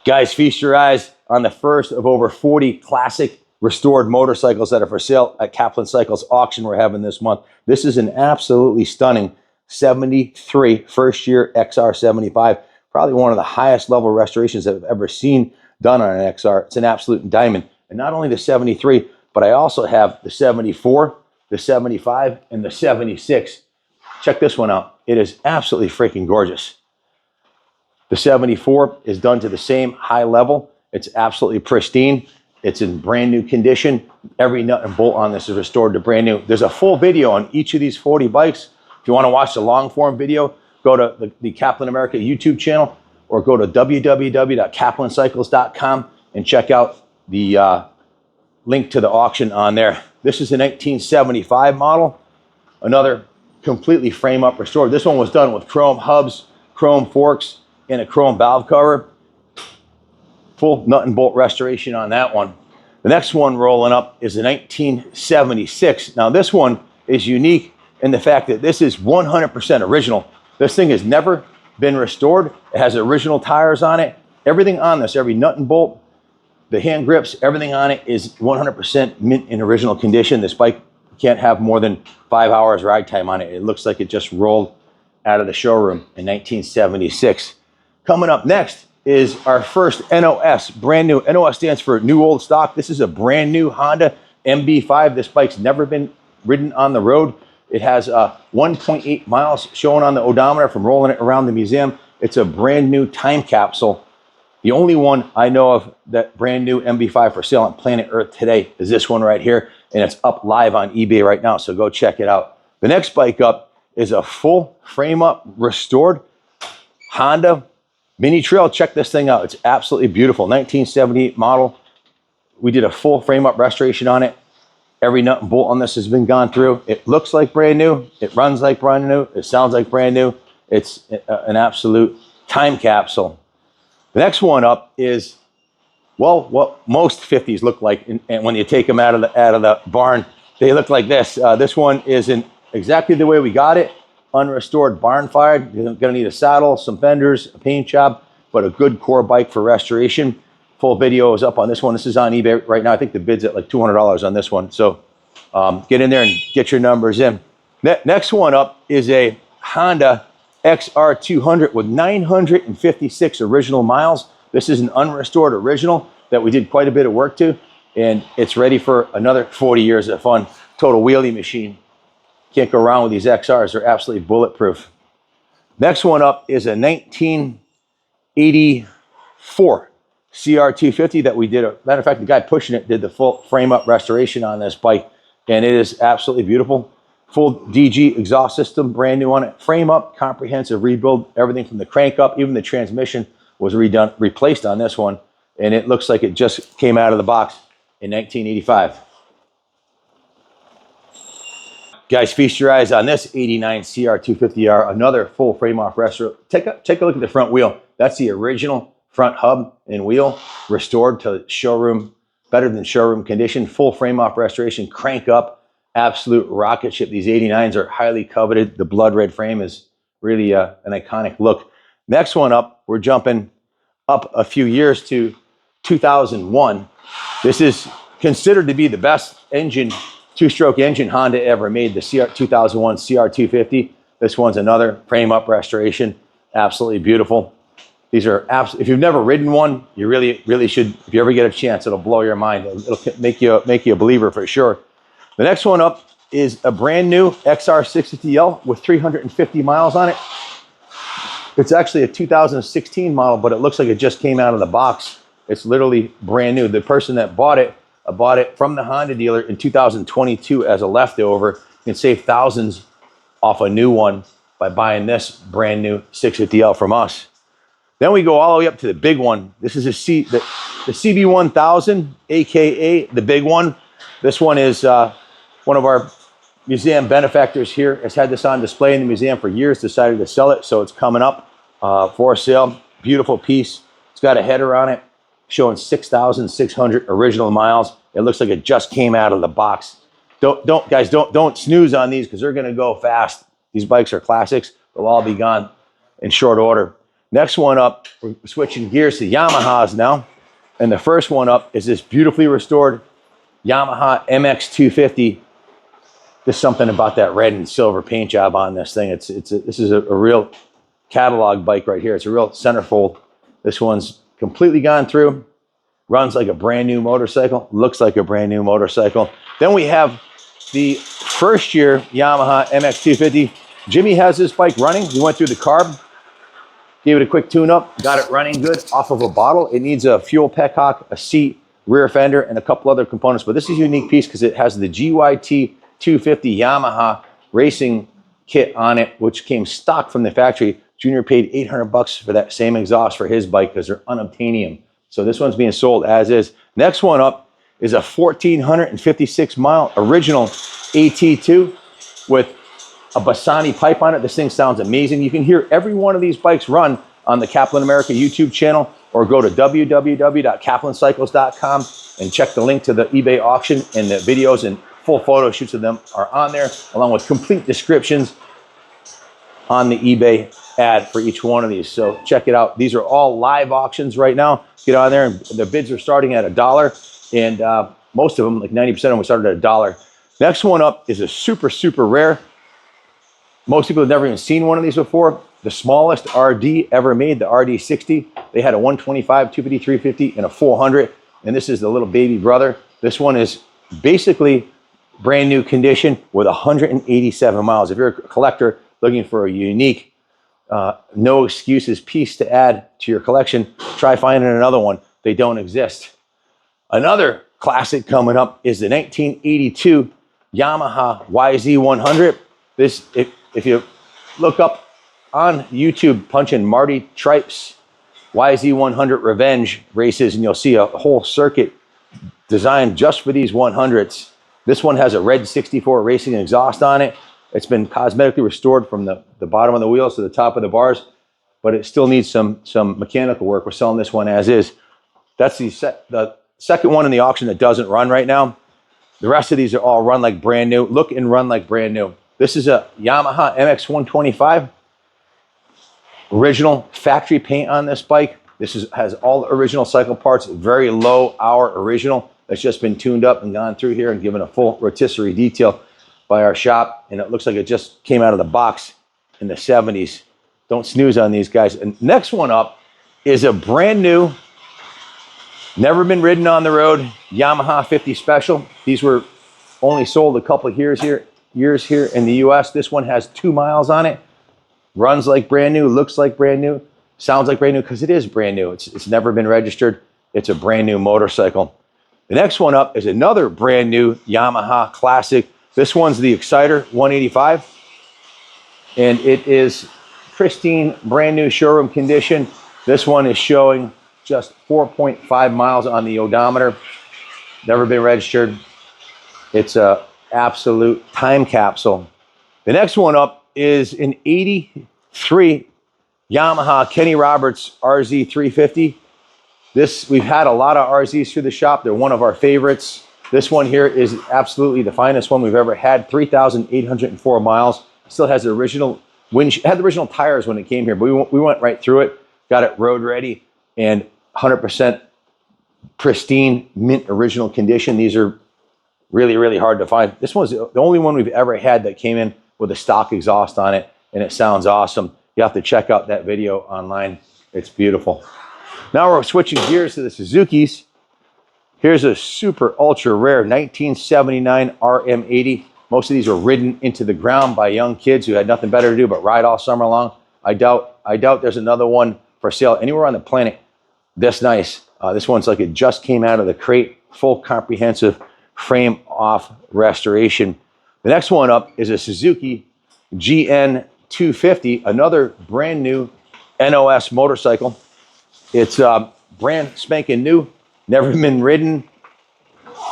Guys, feast your eyes on the first of over 40 classic restored motorcycles that are for sale at Kaplan Cycles auction we're having this month. This is an absolutely stunning 73 first year XR75, probably one of the highest level restorations that I've ever seen done on an XR. It's an absolute diamond. And not only the 73, but I also have the 74, the 75, and the 76. Check this one out. It is absolutely freaking gorgeous. The 74 is done to the same high level. It's absolutely pristine. It's in brand new condition. Every nut and bolt on this is restored to brand new. There's a full video on each of these 40 bikes. If you want to watch the long form video, go to the Kaplan America YouTube channel or go to www.kaplancycles.com and check out the link to the auction on there. This is a 1975 model, another completely frame up restored. This one was done with chrome hubs, chrome forks, and a chrome valve cover. Full nut and bolt restoration on that one. The next one rolling up is a 1976. Now this one is unique in the fact that this is 100% original. This thing has never been restored. It has original tires on it. Everything on this, every nut and bolt, the hand grips, everything on it is 100% mint in original condition. This bike can't have more than 5 hours ride time on it. It looks like it just rolled out of the showroom in 1976. Coming up next is our first NOS, brand new. NOS stands for new old stock. This is a brand new Honda MB5. This bike's never been ridden on the road. It has 1.8 miles showing on the odometer from rolling it around the museum. It's a brand new time capsule. The only one I know of that brand new MB5 for sale on planet Earth today is this one right here, and it's up live on eBay right now, so go check it out. The next bike up is a full frame up restored Honda Mini Trail. Check this thing out. It's absolutely beautiful. 1978 model. We did a full frame up restoration on it. Every nut and bolt on this has been gone through. It looks like brand new. It runs like brand new. It sounds like brand new. It's an absolute time capsule. The next one up is, well, what most 50s look like, and when you take them out of the barn, they look like this. This one is in exactly the way we got it. Unrestored, barn fired. You're gonna need a saddle, some fenders, a paint job, but a good core bike for restoration. Full video is up on this one. This is on eBay right now. I think the bid's at like $200 on this one. So get in there and get your numbers in. Next one up is a Honda XR200 with 956 original miles. This is an unrestored original that we did quite a bit of work to, and it's ready for another 40 years of fun. Total wheelie machine. Can't go wrong with these XRs. They're absolutely bulletproof. Next one up is a 1984 CR250 that we did. Matter of fact, the guy pushing it did the full frame up restoration on this bike, and it is absolutely beautiful. Full DG exhaust system, brand new on it. Frame up, comprehensive rebuild, everything from the crank up, even the transmission was replaced on this one, and it looks like it just came out of the box in 1985. Guys, feast your eyes on this 89 CR250R, another full frame off restoration. Take a look at the front wheel. That's the original front hub and wheel, restored to showroom, better than showroom condition. Full frame off restoration, crank up, absolute rocket ship. These 89s are highly coveted. The blood red frame is really an iconic look. Next one up, we're jumping up a few years to 2001. This is considered to be the best engine, two-stroke engine Honda ever made, the 2001 CR250. This one's another frame up restoration. Absolutely beautiful. These are if you've never ridden one, you really should. If you ever get a chance, it'll blow your mind. It'll make you a believer for sure. The next one up is a brand new XR650L with 350 miles on it. It's actually a 2016 model, but it looks like it just came out of the box. It's literally brand new. The person that bought it from the Honda dealer in 2022 as a leftover. You can save thousands off a new one by buying this brand new 650L from us. Then we go all the way up to the big one. This is the CB1000, AKA the big one. This one is one of our museum benefactors here has had this on display in the museum for years, decided to sell it, so it's coming up for sale. Beautiful piece. It's got a header on it showing 6,600 original miles. It looks like it just came out of the box. Don't snooze on these because they're going to go fast. These bikes are classics. They'll all be gone in short order. Next one up, we're switching gears to Yamahas now. And the first one up is this beautifully restored Yamaha MX250. There's something about that red and silver paint job on this thing. This is a real catalog bike right here. It's a real centerfold. This one's completely gone through. Runs like a brand new motorcycle. Looks like a brand new motorcycle. Then we have the first year Yamaha MX250. Jimmy has this bike running. He went through the carb, gave it a quick tune-up, got it running good off of a bottle. It needs a fuel petcock, a seat, rear fender, and a couple other components. But this is a unique piece because it has the GYT 250 Yamaha racing kit on it, which came stock from the factory. Junior paid $800 for that same exhaust for his bike because they're unobtainium. So this one's being sold as is. Next one up is a 1,456 mile original AT2 with a Bassani pipe on it. This thing sounds amazing. You can hear every one of these bikes run on the Kaplan America YouTube channel, or go to www.kaplancycles.com and check the link to the eBay auction, and the videos and full photo shoots of them are on there, along with complete descriptions on the eBay ad for each one of these. So check it out. These are all live auctions right now. Get on there, and the bids are starting at $1, and most of them, like 90% of them, started at $1. Next one up is a super, super rare. Most people have never even seen one of these before. The smallest RD ever made, the RD60. They had a 125, 250, 350, and a 400, and this is the little baby brother. This one is basically brand new condition with 187 miles. If you're a collector looking for a unique, no excuses piece to add to your collection, try finding another one. They don't exist. Another classic coming up is the 1982 Yamaha YZ100. This, if you look up on YouTube, punch in Marty Tripe's YZ100 Revenge races, and you'll see a whole circuit designed just for these 100s. This one has a red 64 racing exhaust on it. It's been cosmetically restored from the bottom of the wheels to the top of the bars, but it still needs some mechanical work. We're selling this one as is. That's the second one in the auction that doesn't run right now. The rest of these are all run like brand new, look and run like brand new. This is a Yamaha MX125. Original factory paint on this bike. This has all the original cycle parts, very low hour original. That's just been tuned up and gone through here and given a full rotisserie detail by our shop. And it looks like it just came out of the box in the 70s. Don't snooze on these guys. And next one up is a brand new, never been ridden on the road, Yamaha 50 Special. These were only sold a couple of years here in the US. This one has 2 miles on it. Runs like brand new, looks like brand new, sounds like brand new because it is brand new. It's never been registered. It's a brand new motorcycle. The next one up is another brand new Yamaha classic. This one's the Exciter 185, and it is pristine, brand new showroom condition. This one is showing just 4.5 miles on the odometer. Never been registered. It's a absolute time capsule. The next one up is an 83 Yamaha Kenny Roberts RZ350. We've had a lot of RZs through the shop. They're one of our favorites. This one here is absolutely the finest one we've ever had. 3,804 miles. Still has the original had the original tires when it came here, but we went right through it, got it road ready, and 100% pristine, mint original condition. These are really, really hard to find. This one's the only one we've ever had that came in with a stock exhaust on it, and it sounds awesome. You have to check out that video online. It's beautiful. Now we're switching gears to the Suzukis. Here's a super ultra rare 1979 RM80. Most of these were ridden into the ground by young kids who had nothing better to do but ride all summer long. I doubt there's another one for sale anywhere on the planet this nice. This one's like it just came out of the crate, full comprehensive frame off restoration. The next one up is a Suzuki GN250, another brand new NOS motorcycle. It's brand spanking new, never been ridden.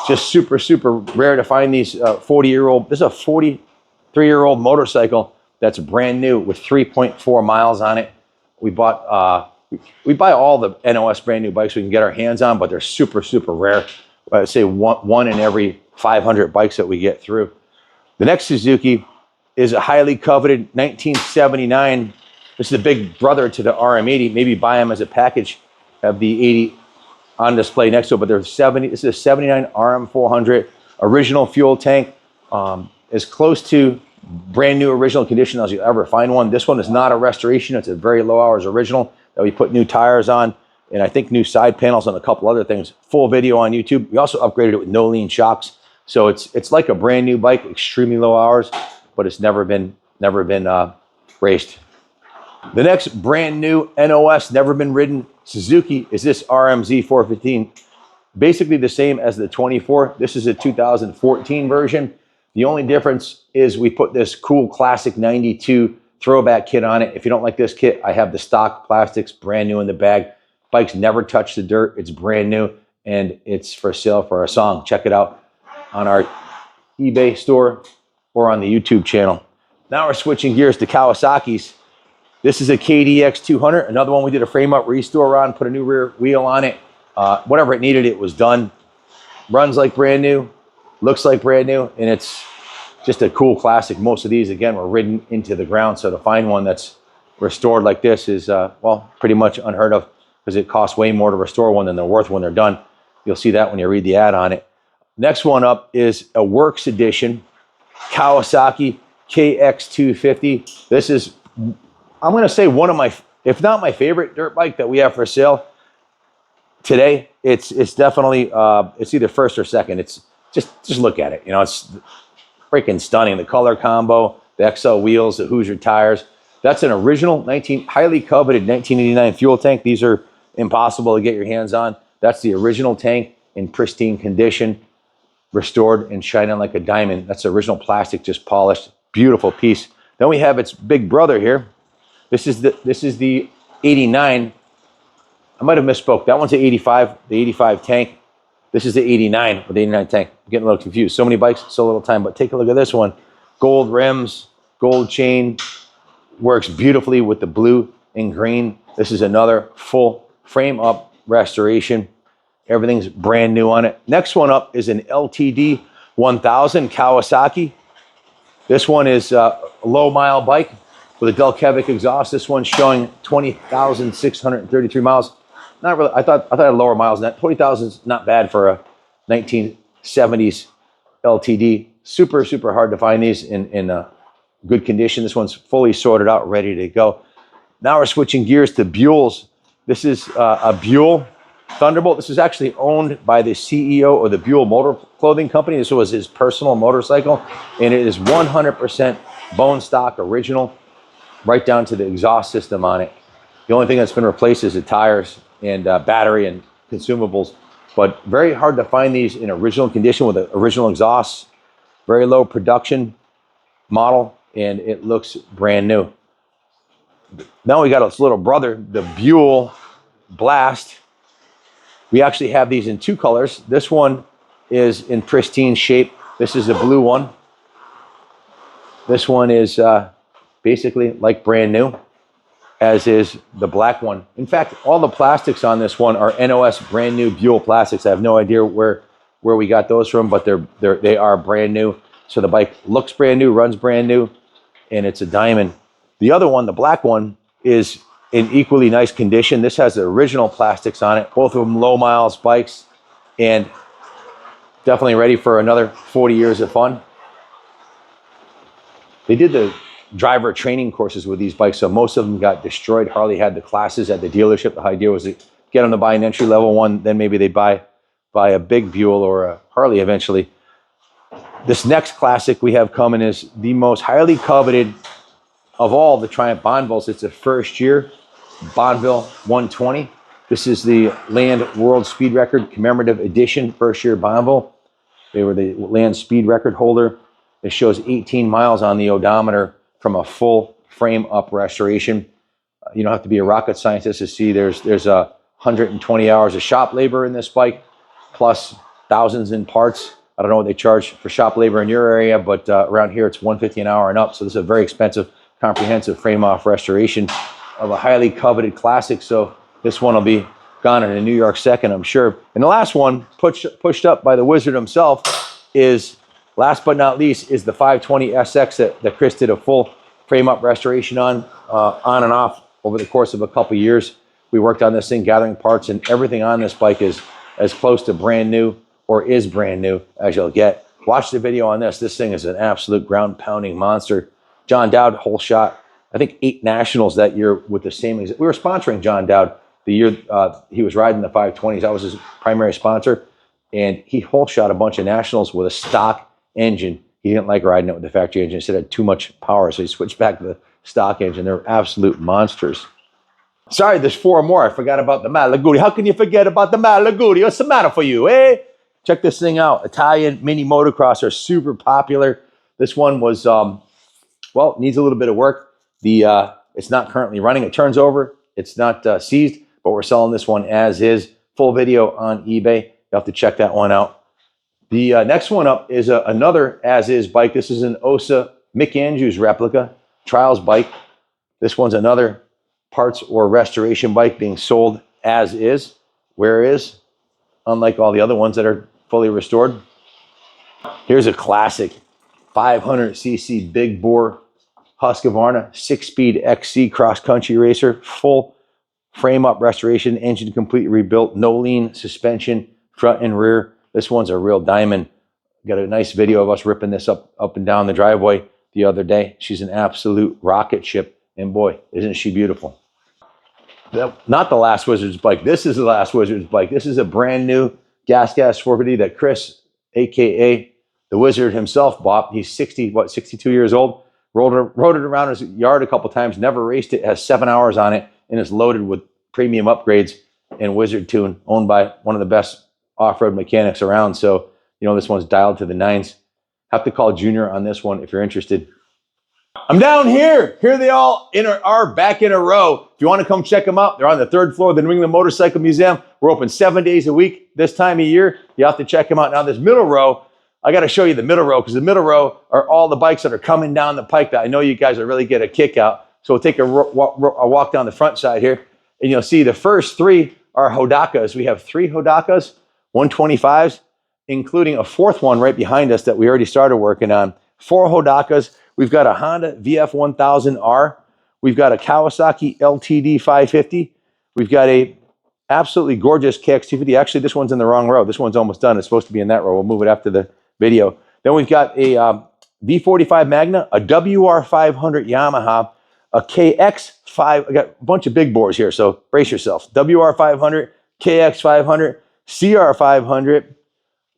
Just super, super rare to find these 40-year-old. This is a 43-year-old motorcycle that's brand new with 3.4 miles on it. We buy all the NOS brand new bikes we can get our hands on, but they're super, super rare. I'd say one in every 500 bikes that we get through. The next Suzuki is a highly coveted 1979 This is the big brother to the RM80. Maybe buy them as a package. Have the 80 on display next to it, but there's 70. This is a 79 RM400 original fuel tank, as close to brand new original condition as you ever find one. This one is not a restoration. It's a very low hours original that we put new tires on, and I think new side panels and a couple other things. Full video on YouTube. We also upgraded it with no lean shocks, so it's like a brand new bike, extremely low hours, but it's never been raced. The next brand new NOS, never been ridden Suzuki, is this RMZ 415. Basically the same as the 24. This is a 2014 version. The only difference is we put this cool classic 92 throwback kit on it. If you don't like this kit, I have the stock plastics brand new in the bag. Bike's never touched the dirt. It's brand new, and it's for sale for a song. Check it out on our eBay store or on the YouTube channel. Now we're switching gears to Kawasaki's. This is a KDX 200, another one we did a frame up restore on, put a new rear wheel on it. Whatever it needed, it was done. Runs like brand new, looks like brand new, and it's just a cool classic. Most of these, again, were ridden into the ground, so to find one that's restored like this is, well, pretty much unheard of, because it costs way more to restore one than they're worth when they're done. You'll see that when you read the ad on it. Next one up is a Works Edition Kawasaki KX250. This is, I'm going to say, one of my, if not my favorite dirt bike that we have for sale today. It's definitely, it's either first or second. It's just look at it. You know, it's freaking stunning. The color combo, the XL wheels, the Hoosier tires. That's an original highly coveted 1989 fuel tank. These are impossible to get your hands on. That's the original tank in pristine condition, restored and shining like a diamond. That's the original plastic, just polished. Beautiful piece. Then we have its big brother here. This is the 89. I might have misspoke. That one's the 85, the 85 tank. This is the 89 or the 89 tank. I'm getting a little confused. So many bikes, so little time, but take a look at this one. Gold rims, gold chain, works beautifully with the blue and green. This is another full frame up restoration. Everything's brand new on it. Next one up is an LTD 1000 Kawasaki. This one is a low mile bike with a Delkevic exhaust. This one's showing 20,633 miles. Not really. I thought I had lower miles than that. 20,000 is not bad for a 1970s LTD. Super, super hard to find these in good condition. This one's fully sorted out, ready to go. Now we're switching gears to Buell's. This is a Buell Thunderbolt. This is actually owned by the CEO of the Buell Motor Clothing Company. This was his personal motorcycle, and it is 100% bone stock original, right down to the exhaust system on it. The only thing that's been replaced is the tires and battery and consumables, but very hard to find these in original condition with the original exhaust. Very low production model, and it looks brand new. Now we got its little brother, the Buell Blast. We actually have these in two colors. This one is in pristine shape. This is the blue one. This one is basically like brand new, as is the black one. In fact, all the plastics on this one are NOS brand new Buell plastics. I have no idea where we got those from, but they are brand new. So the bike looks brand new, runs brand new, and it's a diamond. The other one, the black one, is in equally nice condition. This has the original plastics on it. Both of them low miles bikes, and definitely ready for another 40 years of fun. They did the driver training courses with these bikes, so most of them got destroyed. Harley had the classes at the dealership. The idea was to get them to buy an entry level one, then maybe they'd buy a big Buell or a Harley eventually. This next classic we have coming is the most highly coveted of all the Triumph Bonnevilles. It's a first year Bonneville 120. This is the Land World Speed Record commemorative edition, first year Bonneville. They were the land speed record holder. It shows 18 miles on the odometer from a full frame up restoration. You don't have to be a rocket scientist to see there's 120 hours of shop labor in this bike, plus thousands in parts. I don't know what they charge for shop labor in your area, but around here it's $150 an hour and up. So this is a very expensive, comprehensive frame off restoration of a highly coveted classic. So this one will be gone in a New York second, I'm sure. And the last one, pushed up by the wizard himself, is, last but not least, is the 520 SX that Chris did a full frame up restoration on and off over the course of a couple years. We worked on this thing, gathering parts, and everything on this bike is as close to brand new or is brand new as you'll get. Watch the video on this. This thing is an absolute ground pounding monster. John Dowd, whole shot, I think 8 nationals that year with the same. We were sponsoring John Dowd the year he was riding the 520s. I was his primary sponsor, and he whole shot a bunch of nationals with a stock engine. He didn't like riding it with the factory engine. He said it had too much power, so he switched back to the stock engine. They're absolute monsters. Sorry, there's 4 more. I forgot about the Malagudi. How can you forget about the Malagudi? What's the matter for you, eh? Check this thing out. Italian mini motocross are super popular. This one was, well, needs a little bit of work. It's not currently running. It turns over. It's not seized, but we're selling this one as is. Full video on eBay. You have to check that one out. The next one up is another as-is bike. This is an OSA Mick Andrews replica trials bike. This one's another parts or restoration bike being sold as is, where is, unlike all the other ones that are fully restored. Here's a classic 500cc big bore Husqvarna 6-speed XC cross-country racer, full frame-up restoration, engine completely rebuilt, no lean suspension, front and rear. This one's a real diamond. Got a nice video of us ripping this up and down the driveway the other day. She's an absolute rocket ship, and boy, isn't she beautiful. Not the last Wizard's bike. This is the last Wizard's bike. This is a brand new Gas 450 that Chris, aka the Wizard himself, bought. He's 62 years old. Rode it around his yard a couple times, never raced it, has 7 hours on it, and is loaded with premium upgrades and Wizard tune, owned by one of the best off-road mechanics around. So, you know, this one's dialed to the nines. Have to call Junior on this one if you're interested. I'm down here. Here they all are back in a row. If you want to come check them out, they're on the 3rd floor of the New England Motorcycle Museum. We're open 7 days a week this time of year. You have to check them out. Now, this middle row, I got to show you the middle row, because the middle row are all the bikes that are coming down the pike that I know you guys will really get a kick out. So we'll take a walk down the front side here, and you'll see the first 3 are Hodakas. We have 3 Hodakas, 125s, including a 4th one right behind us that we already started working on. 4 Hodakas. We've got a Honda VF1000R. We've got a Kawasaki LTD 550. We've got a absolutely gorgeous KX250. Actually, this one's in the wrong row. This one's almost done. It's supposed to be in that row. We'll move it after the video. Then we've got a V45 Magna, a WR500 Yamaha, a KX5. I got a bunch of big bores here, so brace yourself. WR500, KX500, CR500,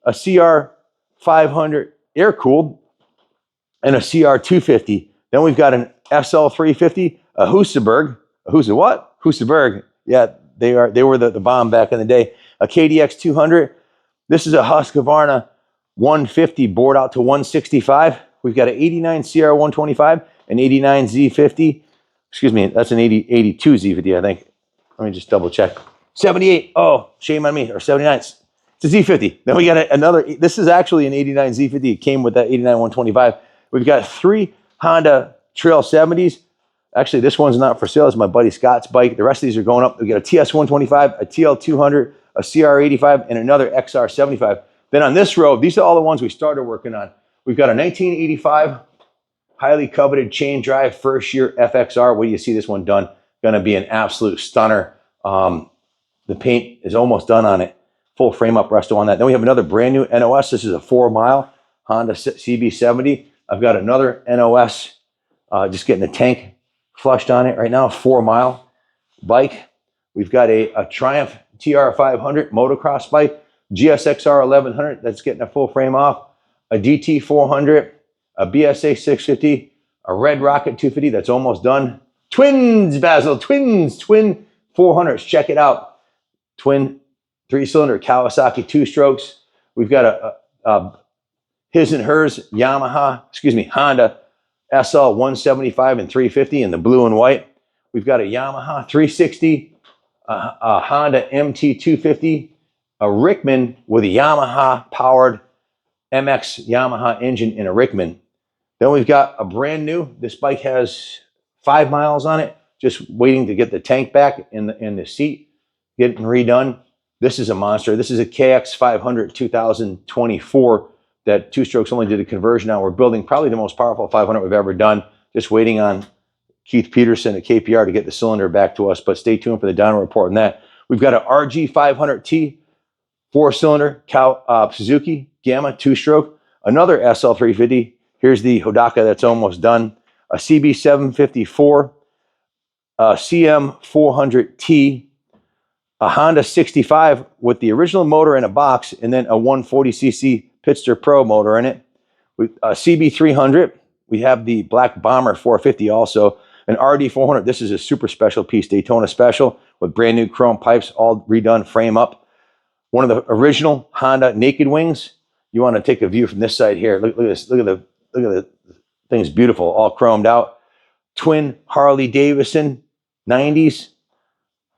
a CR500 air-cooled, and a CR250. Then we've got an SL350, a Husaberg. A Husaberg. Yeah, they were the bomb back in the day. A KDX 200. This is a Husqvarna 150 bored out to 165. We've got an 89 CR 125, an 89 Z50. Excuse me, that's an 82 Z50, I think. Let me just double check. 78. Oh, shame on me. Or 79. It's a Z50. Then we got another. This is actually an 89 Z50. It came with that 89 125. We've got 3 Honda Trail 70s. Actually, this one's not for sale. It's my buddy Scott's bike. The rest of these are going up. We got a TS 125, a TL 200, a CR 85, and another XR 75. Then on this row, these are all the ones we started working on. We've got a 1985 highly coveted chain drive first year FXR. Wait till you see this one done. Going to be an absolute stunner. The paint is almost done on it. Full frame up resto on that. Then we have another brand new NOS. This is a 4-mile Honda CB70. I've got another NOS, just getting the tank flushed on it right now, 4-mile bike. We've got a Triumph TR500 motocross bike, GSXR 1100, that's getting a full frame off, a DT 400, a BSA 650, a Red Rocket 250 that's almost done. Twins, Basil, twin 400s, check it out. Twin 3-cylinder Kawasaki 2-strokes. We've got a his and hers Honda SL 175 and 350 in the blue and white. We've got a Yamaha 360, a Honda MT 250, a Rickman with a Yamaha powered MX Yamaha engine in a Rickman. Then we've got a brand new, this bike has 5 miles on it, just waiting to get the tank back in the seat, getting redone. This is a monster. This is a KX 500 2024 that 2-strokes only did a conversion. Now we're building probably the most powerful 500 we've ever done. Just waiting on Keith Peterson at KPR to get the cylinder back to us, but stay tuned for the dyno report on that. We've got an RG500T 4-cylinder Suzuki Gamma 2-stroke, another SL350. Here's the Hodaka that's almost done. A CB754, a CM400T, a Honda 65 with the original motor in a box, and then a 140cc Pitster Pro motor in it. A CB300. We have the Black Bomber 450 also. An RD400. This is a super special piece, Daytona Special, with brand new chrome pipes, all redone, frame up. One of the original Honda Naked Wings. You want to take a view from this side here. Look at this. Look at the thing's beautiful, all chromed out. Twin Harley Davidson 90s.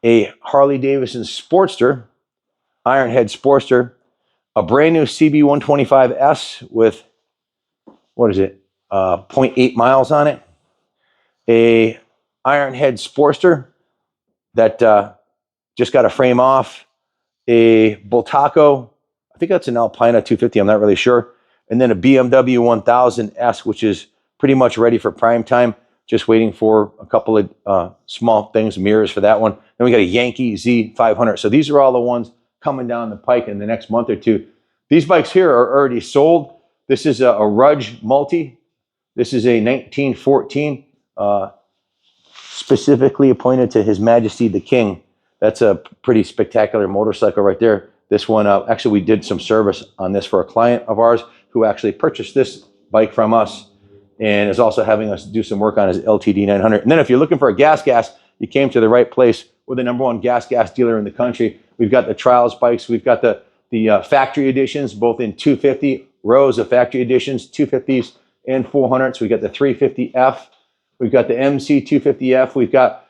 A Harley Davidson Sportster, Ironhead Sportster. A brand new CB125S with, what is it, 0.8 miles on it. A Ironhead Sportster that just got a frame off. A Bultaco, I think that's an Alpina 250, I'm not really sure. And then a BMW 1000S, which is pretty much ready for prime time. Just waiting for a couple of small things, mirrors for that one. Then we got a Yankee Z500. So these are all the ones coming down the pike in the next month or two. These bikes here are already sold. This is a Rudge Multi. This is a 1914, specifically appointed to His Majesty the King. That's a pretty spectacular motorcycle right there. This one, actually, we did some service on this for a client of ours who actually purchased this bike from us and is also having us do some work on his LTD 900. And then if you're looking for a gas, you came to the right place. We're the #1 gas dealer in the country. We've got the trials bikes. We've got the factory editions, both in 250 rows of factory editions, 250s and 400s. We've got the 350F. We've got the MC 250F. We've got,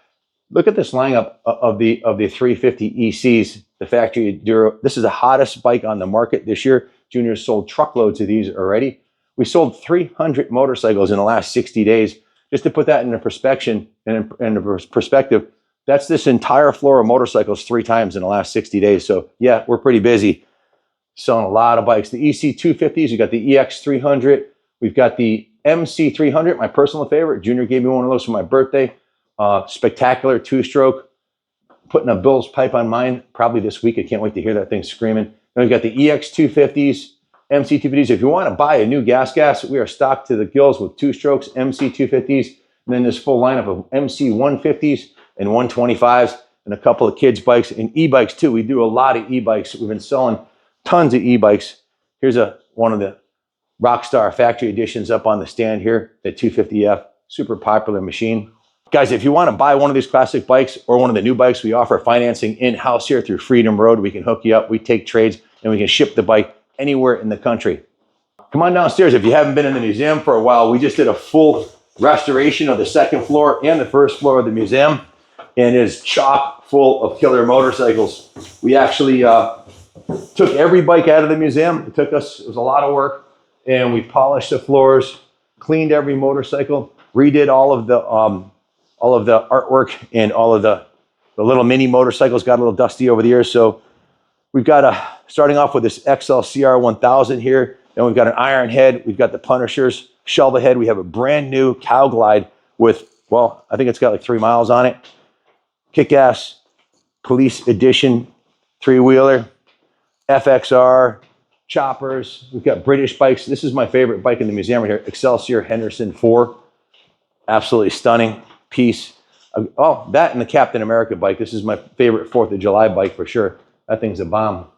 look at this lineup of the 350 ECs, the factory Duro. This is the hottest bike on the market this year. Junior's sold truckloads of these already. We sold 300 motorcycles in the last 60 days. Just to put that into perspective, that's this entire floor of motorcycles 3 times in the last 60 days. So yeah, we're pretty busy selling a lot of bikes. The EC 250s, we got the EX 300. We've got the MC 300, my personal favorite. Junior gave me one of those for my birthday. Spectacular 2-stroke. Putting a Bill's pipe on mine probably this week. I can't wait to hear that thing screaming. Then we've got the EX 250s, MC 250s. If you want to buy a new gas, we are stocked to the gills with 2-strokes, MC 250s, and then this full lineup of MC 150s and 125s, and a couple of kids' bikes and e-bikes too. We do a lot of e-bikes. We've been selling tons of e-bikes. Here's one of the Rockstar factory editions up on the stand here, the 250F, super popular machine. Guys, if you want to buy one of these classic bikes or one of the new bikes, we offer financing in-house here through Freedom Road. We can hook you up. We take trades, and we can ship the bike anywhere in the country. Come on downstairs. If you haven't been in the museum for a while, we just did a full restoration of the 2nd floor and the 1st floor of the museum, and it is chock full of killer motorcycles. We actually took every bike out of the museum. It was a lot of work, and we polished the floors, cleaned every motorcycle, redid all of the artwork, and all of the little mini motorcycles got a little dusty over the years. So we've got starting off with this XLCR 1000 here. Then we've got an Ironhead. We've got the Punishers, Shovel Head. We have a brand new Cow Glide with, well, I think it's got like 3 miles on it. Kick-ass Police Edition 3-wheeler, FXR, choppers. We've got British bikes. This is my favorite bike in the museum right here, Excelsior Henderson 4. Absolutely stunning piece. Oh, that and the Captain America bike. This is my favorite 4th of July bike for sure. That thing's a bomb.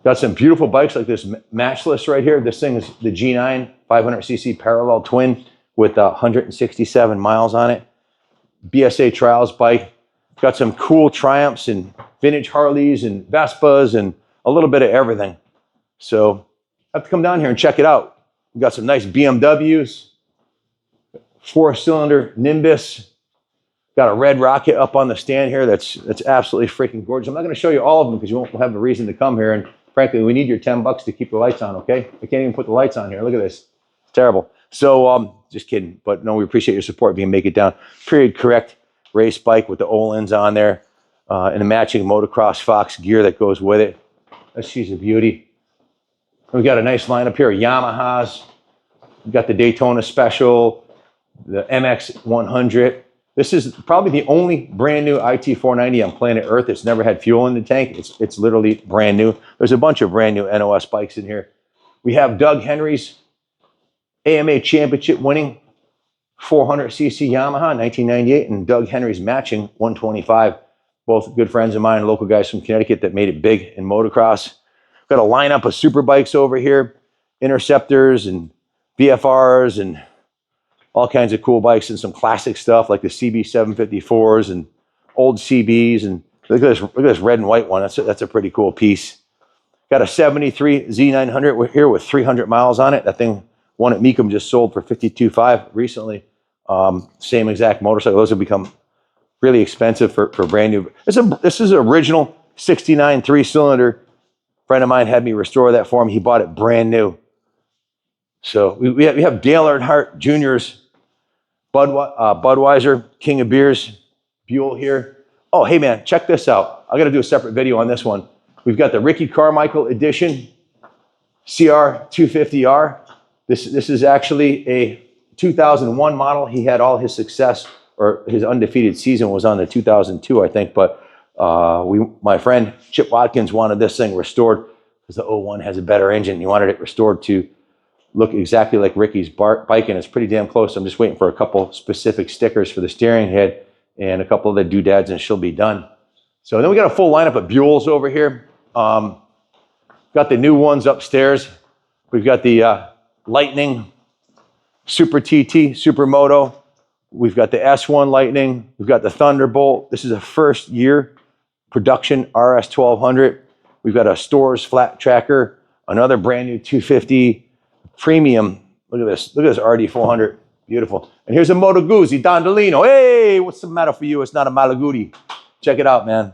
Got some beautiful bikes like this Matchless right here. This thing is the G9 500cc parallel twin with 167 miles on it. BSA Trials bike. Got some cool Triumphs and vintage Harleys and Vespas and a little bit of everything. So have to come down here and check it out. We've got some nice BMWs, 4-cylinder Nimbus. Got a red Rocket up on the stand here. That's absolutely freaking gorgeous. I'm not going to show you all of them because you won't have a reason to come here. And frankly, we need your $10 to keep the lights on, okay? We can't even put the lights on here. Look at this. It's terrible. So just kidding. But no, we appreciate your support if you can make it down. Period correct race bike with the Olins on there and the matching motocross Fox gear that goes with it. She's a beauty. We got a nice lineup here of Yamahas. We've got the Daytona Special, the MX 100. This is probably the only brand new IT490 on planet Earth. It's never had fuel in the tank. It's literally brand new. There's a bunch of brand new NOS bikes in here. We have Doug Henry's AMA championship winning 400cc Yamaha 1998 and Doug Henry's matching 125. Both good friends of mine, local guys from Connecticut that made it big in motocross. Got a lineup of super bikes over here, Interceptors and BFRs and all kinds of cool bikes and some classic stuff like the CB 754s and old CBs. And look at this red and white one. That's a pretty cool piece. Got a 73 Z900 here with 300 miles on it. That thing, one at Meekum, just sold for $52,500 recently. Same exact motorcycle. Those have become really expensive for brand new. This is original 69 3-cylinder. Friend of mine had me restore that for him. He bought it brand new. So we have Dale Earnhardt Jr.'s Budweiser King of Beers Buell here. Oh, hey man, check this out. I got to do a separate video on this one. We've got the Ricky Carmichael edition CR250R. This is actually a 2001 model. He had all his success, or his undefeated season was on the 2002, I think. But my friend Chip Watkins wanted this thing restored because the 01 has a better engine. He wanted it restored to look exactly like Ricky's bike, and it's pretty damn close. I'm just waiting for a couple specific stickers for the steering head and a couple of the doodads, and she'll be done. So then we got a full lineup of Buells over here. Got the new ones upstairs. We've got the Lightning Super TT Supermoto. We've got the S1 Lightning. We've got the Thunderbolt. This is a first year production RS 1200. We've got a Stores flat tracker, another brand new 250 premium. Look at this. Look at this RD 400. Beautiful. And here's a Moto Guzzi Dondolino. Hey, what's the matter for you? It's not a Malaguti. Check it out, man.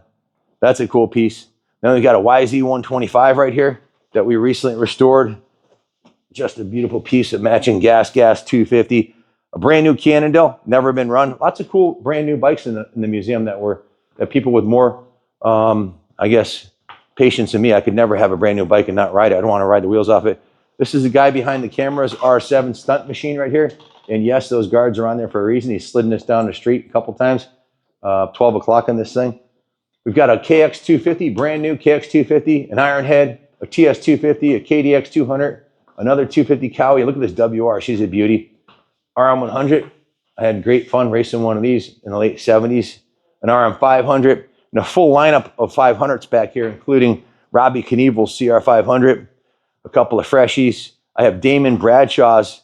That's a cool piece. Then we got a YZ 125 right here that we recently restored. Just a beautiful piece of matching gas 250. A brand new Cannondale, never been run. Lots of cool brand new bikes in the museum that people with more, I guess, patience than me. I could never have a brand new bike and not ride it. I don't want to ride the wheels off it. This is the guy behind the camera's R7 stunt machine right here. And yes, those guards are on there for a reason. He's slidden us down the street a couple times. 12 o'clock on this thing. We've got a KX250, brand new KX250, an Ironhead, a TS250, a KDX 200, another 250 Cowie. Look at this WR. She's a beauty. RM100. I had great fun racing one of these in the late 70s. An RM500 and a full lineup of 500s back here, including Robbie Knievel's CR500, a couple of freshies. I have Damon Bradshaw's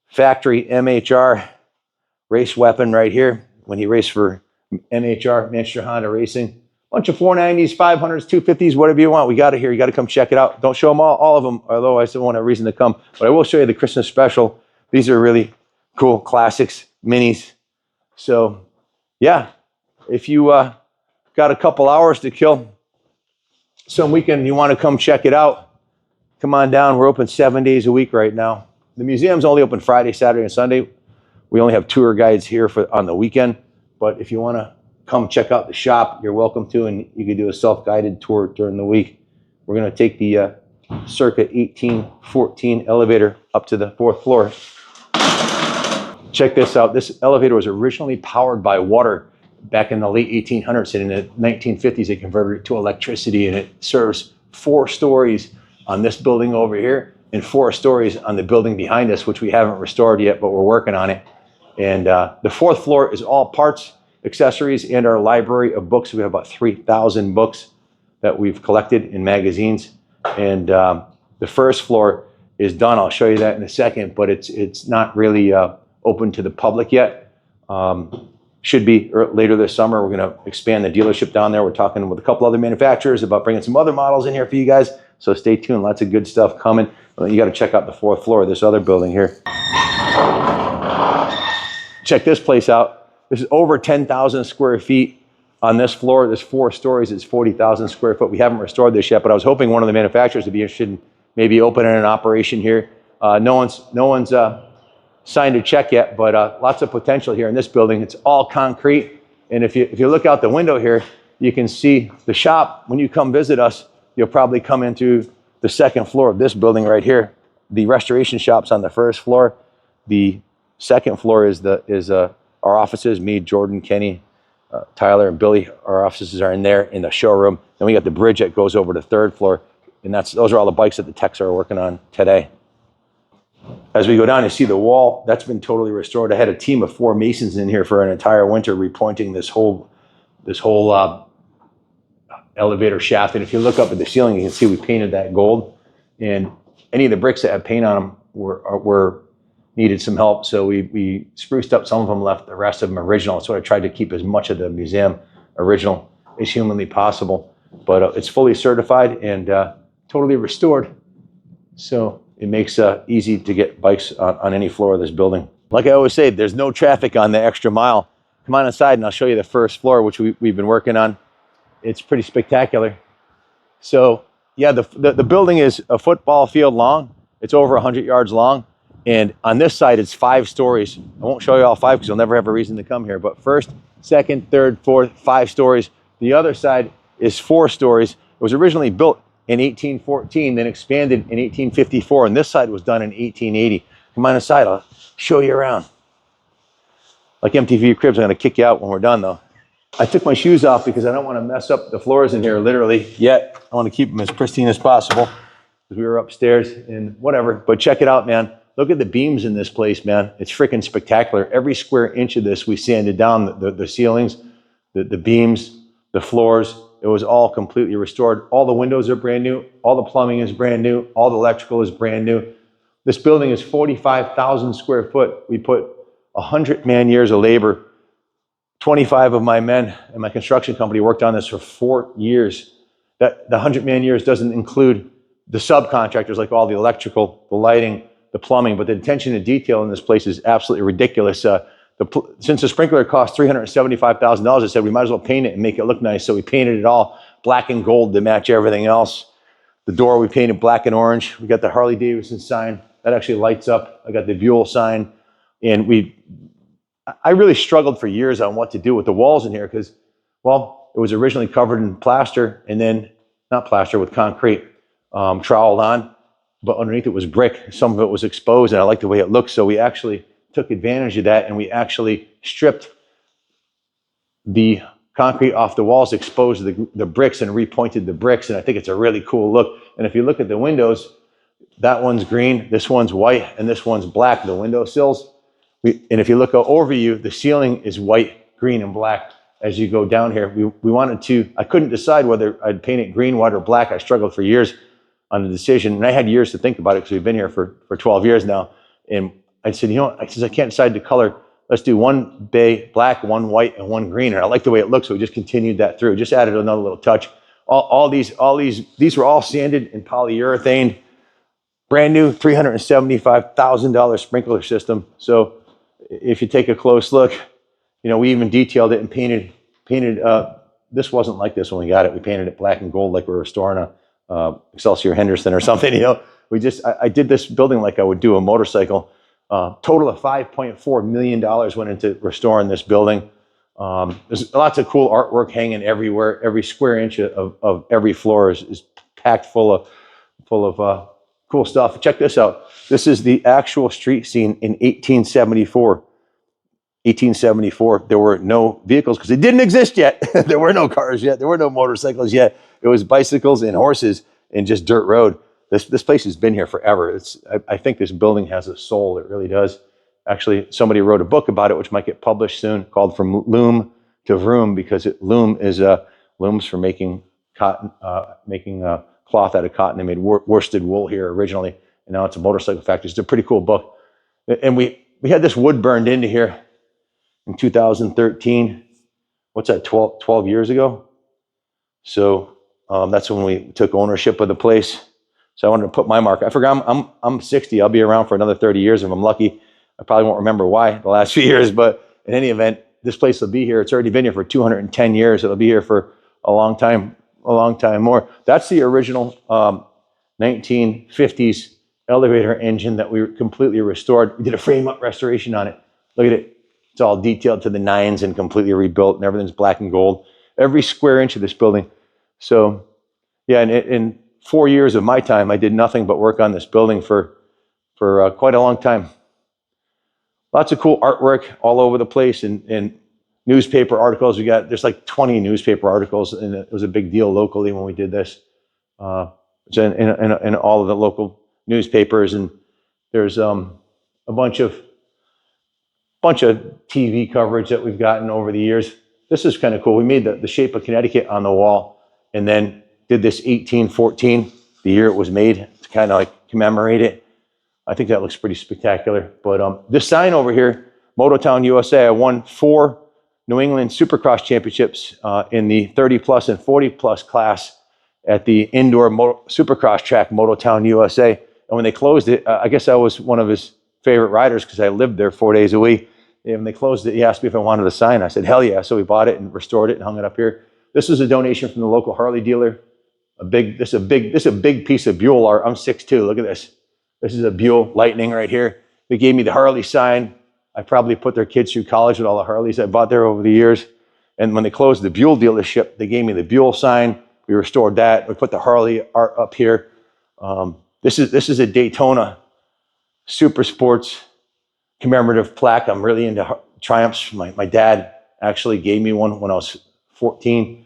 factory MHR race weapon right here when he raced for MHR, Manchester Honda Racing. Bunch of 490s, 500s, 250s, whatever you want. We got it here. You got to come check it out. Don't show them all of them, although I still want a reason to come. But I will show you the Christmas special. These are really cool classics, minis. So, yeah, if you got a couple hours to kill some weekend and you want to come check it out, come on down. We're open 7 days a week right now. The museum's only open Friday, Saturday, and Sunday. We only have tour guides here on the weekend. But if you want to come check out the shop, you're welcome to, and you can do a self-guided tour during the week. We're going to take the Circa 1814 elevator up to the 4th floor. Check this out. This elevator was originally powered by water back in the late 1800s, and in the 1950s they converted it to electricity, and it serves 4 stories on this building over here and 4 stories on the building behind us, which we haven't restored yet, but we're working on it. And the 4th floor is all parts, accessories, and our library of books. We have about 3,000 books that we've collected in magazines. And the 1st floor is done. I'll show you that in a second, but it's not really open to the public yet. Should be later this summer. We're going to expand the dealership down there. We're talking with a couple other manufacturers about bringing some other models in here for you guys. So stay tuned. Lots of good stuff coming. You got to check out the 4th floor of this other building here. Check this place out. This is over 10,000 square feet on this floor. There's 4 stories. It's 40,000 square foot. We haven't restored this yet, but I was hoping one of the manufacturers would be interested in maybe opening an operation here. No one's signed a check yet, but lots of potential here in this building. It's all concrete. And if you look out the window here, you can see the shop. When you come visit us, you'll probably come into the 2nd floor of this building right here. The restoration shop's on the 1st floor. The Second floor is our offices, me, Jordan, Kenny, Tyler, and Billy. Our offices are in there in the showroom. Then we got the bridge that goes over to the third floor, and those are all the bikes that the techs are working on today. As we go down, you see the wall that's been totally restored. I had a team of 4 masons in here for an entire winter repointing this whole elevator shaft. And if you look up at the ceiling, you can see we painted that gold. And any of the bricks that have paint on them were needed some help. So we spruced up some of them, left the rest of them original. So I tried to keep as much of the museum original as humanly possible. But it's fully certified and totally restored. So it makes easy to get bikes on any floor of this building. Like I always say, there's no traffic on the extra mile. Come on inside and I'll show you the first floor, which we've been working on. It's pretty spectacular. So yeah, the building is a football field long. It's over 100 yards long. And on this side, it's 5 stories. I won't show you all 5 because you'll never have a reason to come here. But first, second, third, fourth, 5 stories. The other side is 4 stories. It was originally built in 1814, then expanded in 1854. And this side was done in 1880. Come on inside, I'll show you around. Like MTV Cribs, I'm gonna kick you out when we're done though. I took my shoes off because I don't want to mess up the floors in here literally yet. I want to keep them as pristine as possible because we were upstairs and whatever. But check it out, man. Look at the beams in this place, man. It's freaking spectacular. Every square inch of this, we sanded down the ceilings, the beams, the floors. It was all completely restored. All the windows are brand new. All the plumbing is brand new. All the electrical is brand new. This building is 45,000 square foot. We put 100 man years of labor. 25 of my men in my construction company worked on this for 4 years. The 100 man years doesn't include the subcontractors, like all the electrical, the lighting, the plumbing, but the attention to detail in this place is absolutely ridiculous. Since the sprinkler cost $375,000, I said we might as well paint it and make it look nice. So we painted it all black and gold to match everything else. The door we painted black and orange. We got the Harley Davidson sign that actually lights up. I got the Buell sign, and I really struggled for years on what to do with the walls in here because, well, it was originally covered in plaster and then, not plaster, with concrete troweled on, but underneath it was brick. Some of it was exposed and I liked the way it looked. So we actually took advantage of that and we actually stripped the concrete off the walls, exposed the bricks and repointed the bricks. And I think it's a really cool look. And if you look at the windows, that one's green, this one's white, and this one's black, the window sills. And if you look over you, the ceiling is white, green, and black. As you go down here, we wanted to, I couldn't decide whether I'd paint it green, white, or black. I struggled for years on the decision, and I had years to think about it because we've been here for 12 years now. And I said, I can't decide the color. Let's do one bay black, one white, and one green. And I like the way it looks, so we just continued that through. Just added another little touch. These were all sanded and polyurethane, brand new $375,000 sprinkler system. So if you take a close look, we even detailed it and painted. This wasn't like this when we got it. We painted it black and gold like we were restoring a Excelsior Henderson or something. I did this building like I would do a motorcycle. Total of $5.4 million went into restoring this building. There's lots of cool artwork hanging everywhere. Every square inch of every floor is packed full of cool stuff. Check this out. This is the actual street scene in 1874. 1874, there were no vehicles because they didn't exist yet. There were no cars yet. There were no motorcycles yet. It was bicycles and horses and just dirt road. This place has been here forever. I think this building has a soul. It really does. Actually, somebody wrote a book about it, which might get published soon, called From Loom to Vroom, because loom is looms for making cotton, making cloth out of cotton. They made worsted wool here originally, and now it's a motorcycle factory. It's a pretty cool book. And we had this wood burned into here in 2013. What's that, 12 years ago? So that's when we took ownership of the place. So I wanted to put my mark. I forgot I'm 60. I'll be around for another 30 years if I'm lucky. I probably won't remember why the last few years, but in any event, this place will be here. It's already been here for 210 years. It'll be here for a long time more. That's the original 1950s elevator engine that we completely restored. We did a frame-up restoration on it. Look at it. It's all detailed to the nines and completely rebuilt, and everything's black and gold. Every square inch of this building. So, yeah, in 4 years of my time, I did nothing but work on this building for quite a long time. lots of cool artwork all over the place, and newspaper articles. There's like 20 newspaper articles, and it was a big deal locally when we did this. It's in all of the local newspapers, and there's a bunch of TV coverage that we've gotten over the years. This is kind of cool. We made the shape of Connecticut on the wall, and then did this 1814, the year it was made, to kind of like commemorate it. I think that looks pretty spectacular. But this sign over here, Mototown, USA, I won 4 New England Supercross championships in the 30 plus and 40 plus class at the indoor Supercross track, Mototown, USA. And when they closed it, I guess I was one of his favorite riders because I lived there 4 days a week. And when they closed it, he asked me if I wanted a sign. I said, hell yeah. So we bought it and restored it and hung it up here. This was a donation from the local Harley dealer. This is a big piece of Buell art. I'm 6'2". Look at this. This is a Buell Lightning right here. They gave me the Harley sign. I probably put their kids through college with all the Harleys I bought there over the years. And when they closed the Buell dealership, they gave me the Buell sign. We restored that. We put the Harley art up here. This is a Daytona Super Sports commemorative plaque. I'm really into Triumphs. My dad actually gave me one when I was 14.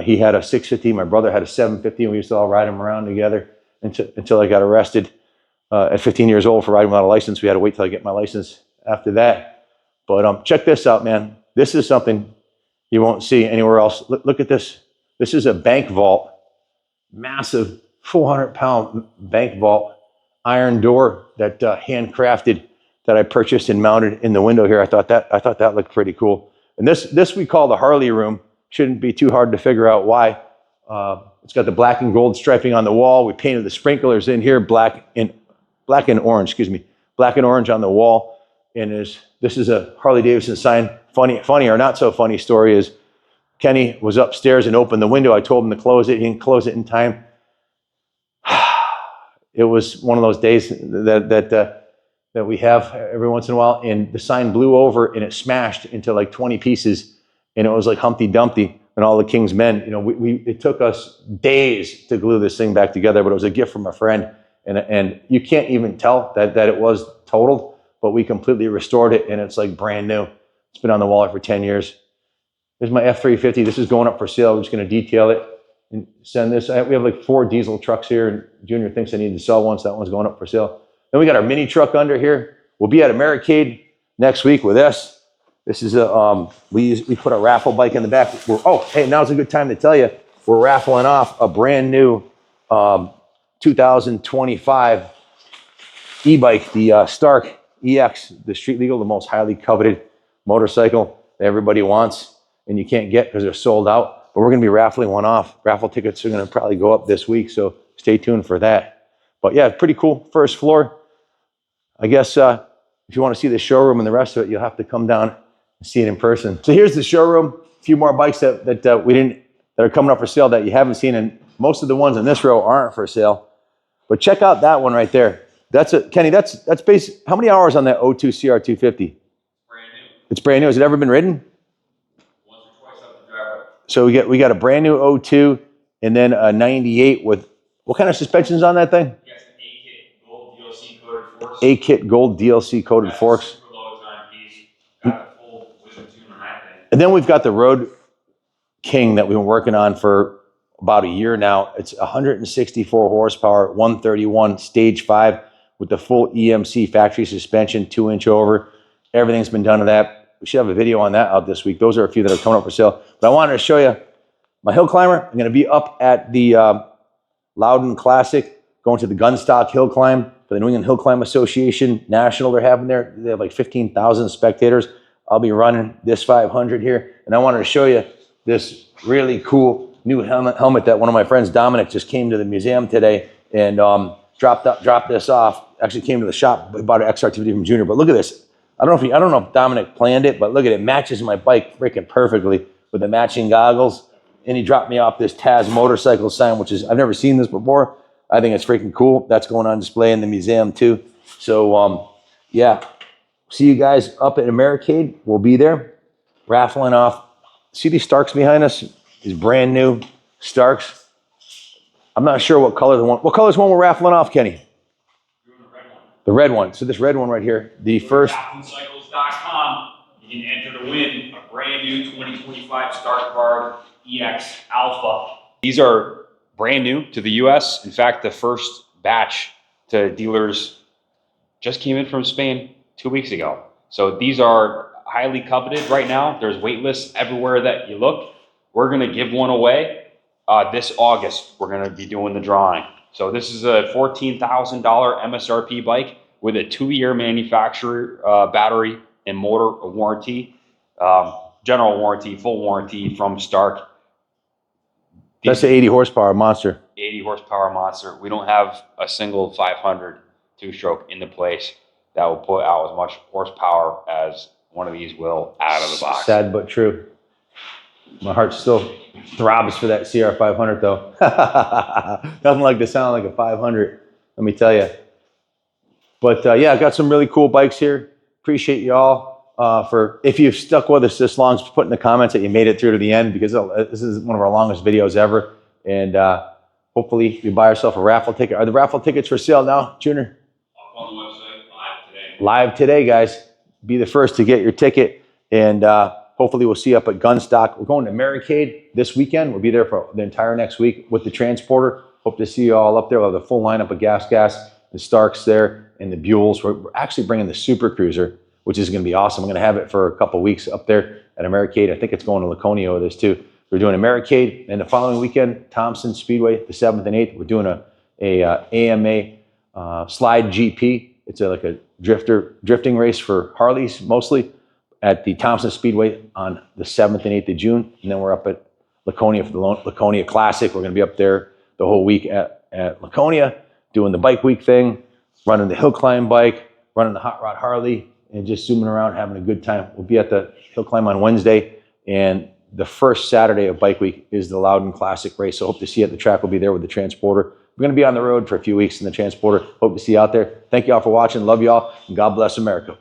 He had a 650. My brother had a 750, and we used to all ride them around together until I got arrested at 15 years old for riding without a license. We had to wait till I get my license after that. But check this out, man. This is something you won't see anywhere else. Look at this. This is a bank vault, massive 400-pound bank vault, iron door that handcrafted, that I purchased and mounted in the window here. I thought that looked pretty cool. And this we call the Harley room. Shouldn't be too hard to figure out why. It's got the black and gold striping on the wall. We painted the sprinklers in here, black and orange, excuse me, black and orange on the wall. And this is a Harley Davidson sign. Funny or not so funny story is Kenny was upstairs and opened the window. I told him to close it. He didn't close it in time. It was one of those days that we have every once in a while, and the sign blew over and it smashed into like 20 pieces, and it was like Humpty Dumpty and all the King's Men. You know, it took us days to glue this thing back together, but it was a gift from a friend, and you can't even tell that it was totaled, but we completely restored it, and it's like brand new. It's been on the wall for 10 years. Here's my F-350. This is going up for sale. We're just going to detail it and send this. We have like 4 diesel trucks here, and Junior thinks I need to sell one, so that one's going up for sale. Then we got our mini truck under here. We'll be at Americade next week with this. This is we put a raffle bike in the back. Hey, now's a good time to tell you, we're raffling off a brand new 2025 e-bike, the Stark EX, the street legal, the most highly coveted motorcycle that everybody wants, and you can't get because they're sold out. But we're going to be raffling one off. Raffle tickets are going to probably go up this week, so stay tuned for that. But yeah, pretty cool. First floor. I guess if you want to see the showroom and the rest of it, you'll have to come down and see it in person. So here's the showroom. A few more bikes that are coming up for sale that you haven't seen, and most of the ones in this row aren't for sale. But check out that one right there. Kenny, that's basic. How many hours on that 02 CR250? Brand new. It's brand new. Has it ever been ridden? Once or twice up the driveway. So we got a brand new 02 and then a 98 with, what kind of suspension's on that thing? Yes, an A-kit gold DLC coated forks. A-kit gold DLC coated forks. Super low timepiece. Got the full wisdom tune on that thing. And then we've got the Road King that we've been working on for about a year now. It's 164 horsepower, 131 stage 5 with the full EMC factory suspension, 2-inch over. Everything's been done to that. We should have a video on that out this week. Those are a few that are coming up for sale. But I wanted to show you my hill climber. I'm going to be up at the Loudon Classic, going to the Gunstock Hill Climb for the New England Hill Climb Association National they're having there. They have like 15,000 spectators. I'll be running this 500 here. And I wanted to show you this really cool new helmet that one of my friends, Dominic, just came to the museum today and dropped this off. Actually came to the shop, bought an XR250 from Junior. But look at this. I don't know if Dominic planned it, but look at it. Matches my bike freaking perfectly with the matching goggles. And he dropped me off this Taz motorcycle sign, which is, I've never seen this before. I think it's freaking cool. That's going on display in the museum too. So yeah, see you guys up at Americade. We'll be there raffling off. See these Starks behind us? These brand new Starks. I'm not sure what color what color is one we're raffling off, Kenny? The red one. The red one. So this red one right here, the first. Kaplan Cycles NOFLUFF.com, you can enter to win a brand new 2025 Start Guard EX Alpha. These are brand new to the US. In fact, the first batch to dealers just came in from Spain 2 weeks ago. So these are highly coveted right now. There's wait lists everywhere that you look. We're gonna give one away this August. We're gonna be doing the drawing. So this is a $14,000 MSRP bike with a 2-year manufacturer battery and motor warranty, general warranty, full warranty from Stark. That's the 80 horsepower monster. 80 horsepower monster. We don't have a single 500 two-stroke in the place that will put out as much horsepower as one of these will out of the box. Sad but true. My heart still throbs for that CR500 though. Nothing like the sound like a 500, let me tell you. But yeah, I've got some really cool bikes here. Appreciate y'all for, if you've stuck with us this long, just put in the comments that you made it through to the end, because this is one of our longest videos ever. And hopefully you buy yourself a raffle ticket. Are the raffle tickets for sale now, Junior? Up on the website, live today. Live today, guys. Be the first to get your ticket. And hopefully we'll see you up at Gunstock. We're going to Mericade this weekend. We'll be there for the entire next week with the transporter. Hope to see you all up there. We'll have the full lineup of Gas, the Starks there, and the Buells. We're actually bringing the Super Cruiser, which is going to be awesome. I'm going to have it for a couple weeks up there at Mericade. I think it's going to Laconia with this too. We're doing a Mericade, and the following weekend, Thompson Speedway, the 7th and 8th. We're doing a AMA Slide GP. It's like a drifting race for Harleys mostly at the Thompson Speedway on the 7th and 8th of June. And then we're up at Laconia for the Laconia Classic. We're going to be up there the whole week at Laconia doing the bike week thing, running the hill climb bike, running the hot rod Harley, and just zooming around, having a good time. We'll be at the hill climb on Wednesday, and the first Saturday of bike week is the Loudon Classic race. So hope to see you at the track. We'll be there with the transporter. We're going to be on the road for a few weeks in the transporter. Hope to see you out there. Thank you all for watching. Love you all, and God bless America.